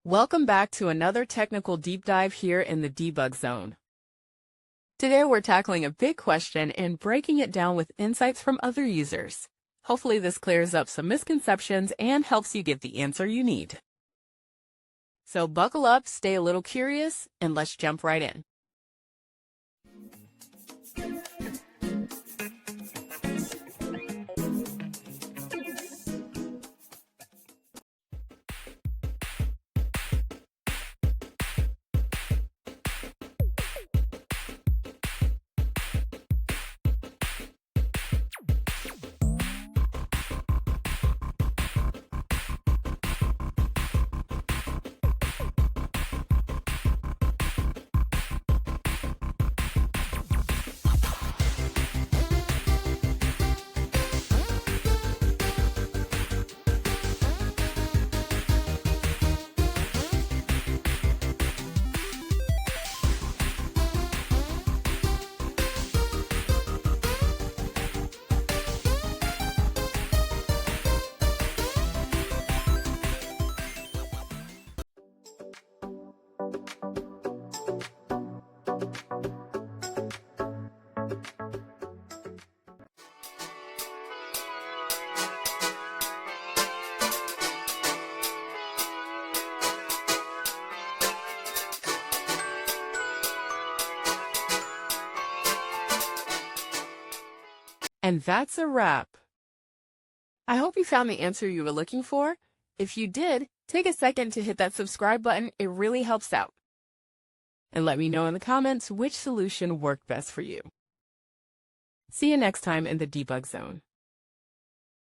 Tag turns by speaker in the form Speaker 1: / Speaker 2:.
Speaker 1: Welcome back to another technical deep dive here in the debug zone. Today we're tackling a big question and breaking it down with insights from other users. Hopefully this clears up some misconceptions and helps you get the answer you need. So buckle up, stay a little curious, and let's jump right in. And that's a wrap. I hope you found the answer you were looking for. If you did, take a second to hit that subscribe button. It really helps out. And let me know in the comments which solution worked best for you. See you next time in the debug zone.